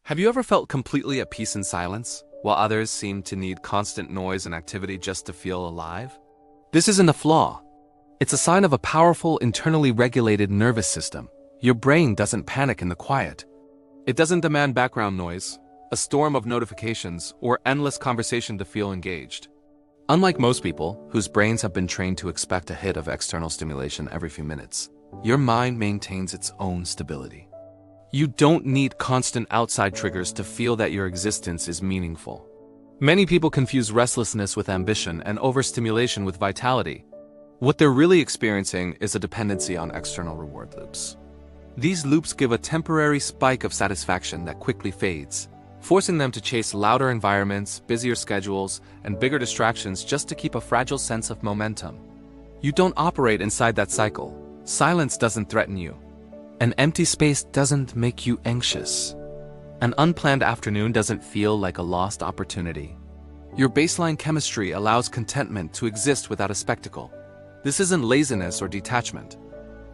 Have you ever felt completely at peace in silence, while others seem to need constant noise and activity just to feel alive? This isn't a flaw. It's a sign of a powerful, internally regulated nervous system. Your brain doesn't panic in the quiet. It doesn't demand background noise, a storm of notifications, or endless conversation to feel engaged. Unlike most people, whose brains have been trained to expect a hit of external stimulation every few minutes, your mind maintains its own stability. You don't need constant outside triggers to feel that your existence is meaningful. Many people confuse restlessness with ambition and overstimulation with vitality. What they're really experiencing is a dependency on external reward loops. These loops give a temporary spike of satisfaction that quickly fades, forcing them to chase louder environments, busier schedules, and bigger distractions just to keep a fragile sense of momentum. You don't operate inside that cycle. Silence doesn't threaten you. An empty space doesn't make you anxious. An unplanned afternoon doesn't feel like a lost opportunity. Your baseline chemistry allows contentment to exist without a spectacle. This isn't laziness or detachment.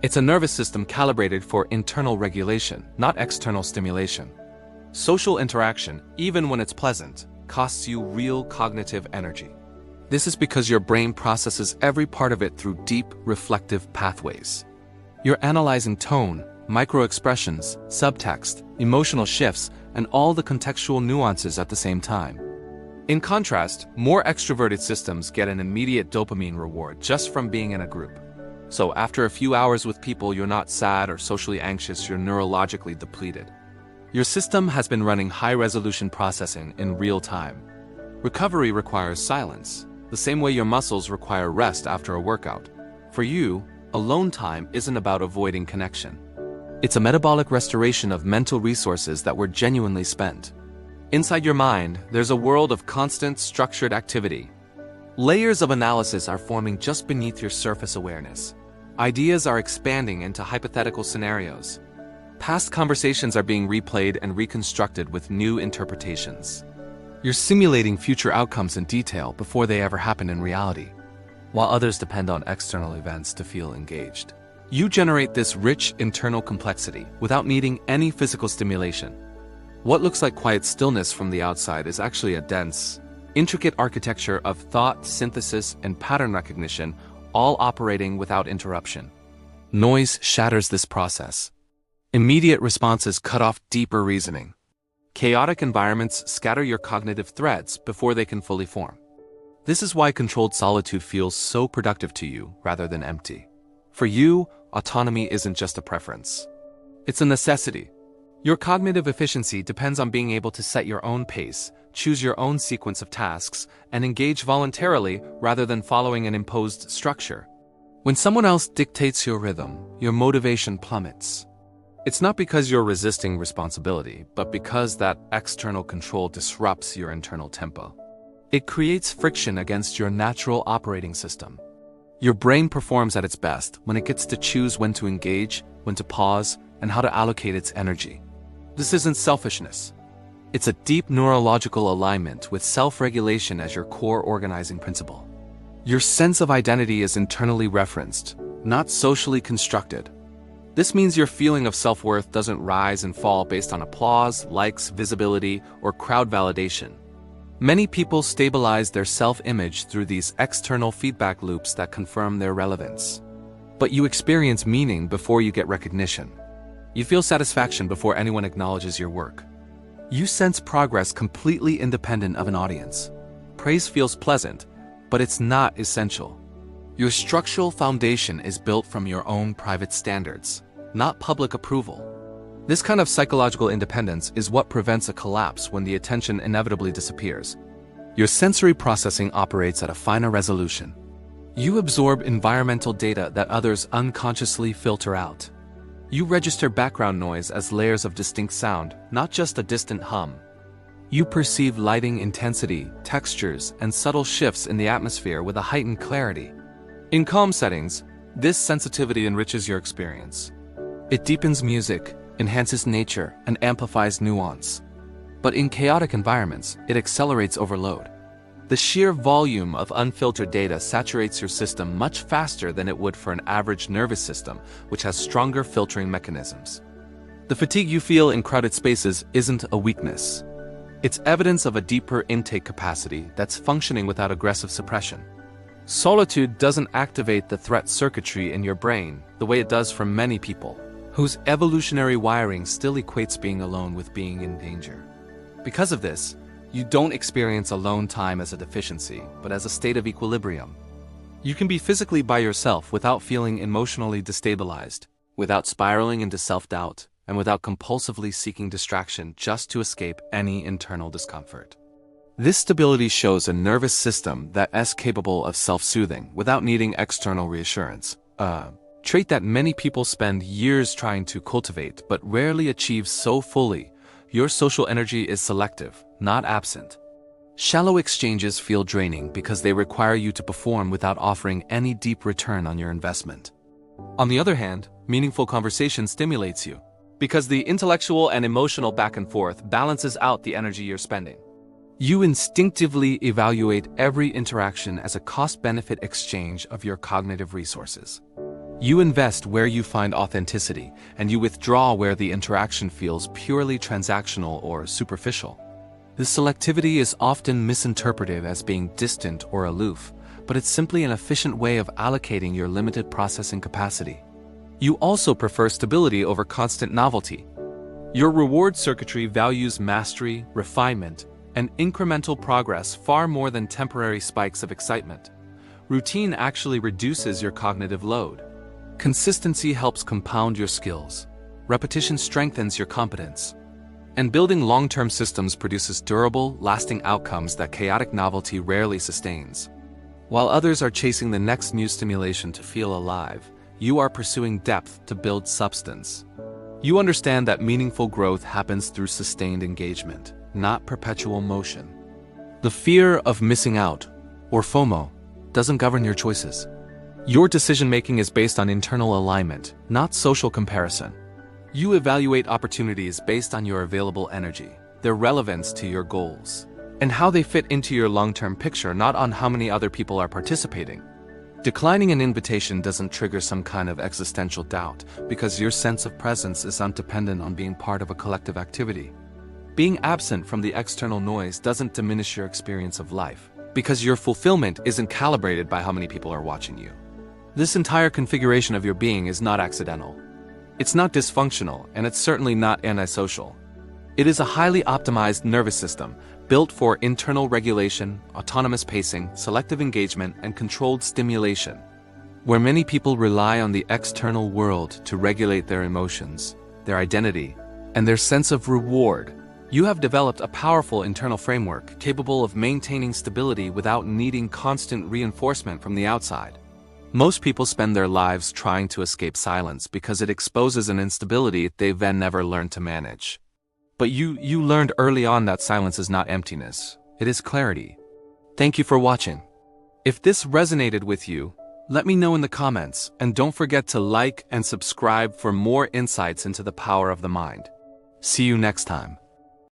It's a nervous system calibrated for internal regulation, not external stimulation. Social interaction, even when it's pleasant, costs you real cognitive energy. This is because your brain processes every part of it through deep, reflective pathways. You're analyzing tone, micro-expressions, subtext, emotional shifts, and all the contextual nuances at the same time. In contrast, more extroverted systems get an immediate dopamine reward just from being in a group. So after a few hours with people, you're not sad or socially anxious, you're neurologically depleted. Your system has been running high-resolution processing in real time. Recovery requires silence, the same way your muscles require rest after a workout. For you, alone time isn't about avoiding connection. It's a metabolic restoration of mental resources that were genuinely spent. Inside your mind, there's a world of constant, structured activity. Layers of analysis are forming just beneath your surface awareness. Ideas are expanding into hypothetical scenarios. Past conversations are being replayed and reconstructed with new interpretations. You're simulating future outcomes in detail before they ever happen in reality, while others depend on external events to feel engaged. You generate this rich internal complexity without needing any physical stimulation. What looks like quiet stillness from the outside is actually a dense, intricate architecture of thought, synthesis, and pattern recognition, all operating without interruption. Noise shatters this process. Immediate responses cut off deeper reasoning. Chaotic environments scatter your cognitive threads before they can fully form. This is why controlled solitude feels so productive to you rather than empty. For you, autonomy isn't just a preference. It's a necessity. Your cognitive efficiency depends on being able to set your own pace, choose your own sequence of tasks, and engage voluntarily rather than following an imposed structure. When someone else dictates your rhythm, your motivation plummets. It's not because you're resisting responsibility, but because that external control disrupts your internal tempo. It creates friction against your natural operating system. Your brain performs at its best when it gets to choose when to engage, when to pause, and how to allocate its energy. This isn't selfishness. It's a deep neurological alignment with self-regulation as your core organizing principle. Your sense of identity is internally referenced, not socially constructed. This means your feeling of self-worth doesn't rise and fall based on applause, likes, visibility, or crowd validation. Many people stabilize their self-image through these external feedback loops that confirm their relevance. But you experience meaning before you get recognition. You feel satisfaction before anyone acknowledges your work. You sense progress completely independent of an audience. Praise feels pleasant, but it's not essential. Your structural foundation is built from your own private standards, not public approval. This kind of psychological independence is what prevents a collapse when the attention inevitably disappears. Your sensory processing operates at a finer resolution. You absorb environmental data that others unconsciously filter out. You register background noise as layers of distinct sound, not just a distant hum. You perceive lighting intensity, textures, and subtle shifts in the atmosphere with a heightened clarity. In calm settings, this sensitivity enriches your experience. It deepens music, enhances nature, and amplifies nuance. But in chaotic environments, it accelerates overload. The sheer volume of unfiltered data saturates your system much faster than it would for an average nervous system, which has stronger filtering mechanisms. The fatigue you feel in crowded spaces isn't a weakness. It's evidence of a deeper intake capacity that's functioning without aggressive suppression. Solitude doesn't activate the threat circuitry in your brain the way it does for many people, whose evolutionary wiring still equates being alone with being in danger. Because of this, you don't experience alone time as a deficiency, but as a state of equilibrium. You can be physically by yourself without feeling emotionally destabilized, without spiraling into self-doubt, and without compulsively seeking distraction just to escape any internal discomfort. This stability shows a nervous system that is capable of self-soothing without needing external reassurance, a trait that many people spend years trying to cultivate but rarely achieve so fully. Your social energy is selective, not absent. Shallow exchanges feel draining because they require you to perform without offering any deep return on your investment. On the other hand, meaningful conversation stimulates you, because the intellectual and emotional back and forth balances out the energy you're spending. You instinctively evaluate every interaction as a cost-benefit exchange of your cognitive resources. You invest where you find authenticity, and you withdraw where the interaction feels purely transactional or superficial. This selectivity is often misinterpreted as being distant or aloof, but it's simply an efficient way of allocating your limited processing capacity. You also prefer stability over constant novelty. Your reward circuitry values mastery, refinement, and incremental progress far more than temporary spikes of excitement. Routine actually reduces your cognitive load. Consistency helps compound your skills. Repetition strengthens your competence. And building long-term systems produces durable, lasting outcomes that chaotic novelty rarely sustains. While others are chasing the next new stimulation to feel alive, you are pursuing depth to build substance. You understand that meaningful growth happens through sustained engagement, not perpetual motion. The fear of missing out, or FOMO, doesn't govern your choices. Your decision-making is based on internal alignment, not social comparison. You evaluate opportunities based on your available energy, their relevance to your goals, and how they fit into your long-term picture, not on how many other people are participating. Declining an invitation doesn't trigger some kind of existential doubt, because your sense of presence is undependent on being part of a collective activity. Being absent from the external noise doesn't diminish your experience of life, because your fulfillment isn't calibrated by how many people are watching you. This entire configuration of your being is not accidental. It's not dysfunctional, and it's certainly not antisocial. It is a highly optimized nervous system, built for internal regulation, autonomous pacing, selective engagement, and controlled stimulation. Where many people rely on the external world to regulate their emotions, their identity, and their sense of reward, you have developed a powerful internal framework capable of maintaining stability without needing constant reinforcement from the outside. Most people spend their lives trying to escape silence because it exposes an instability they've then never learned to manage. But you learned early on that silence is not emptiness, it is clarity. Thank you for watching. If this resonated with you, let me know in the comments, and don't forget to like and subscribe for more insights into the power of the mind. See you next time.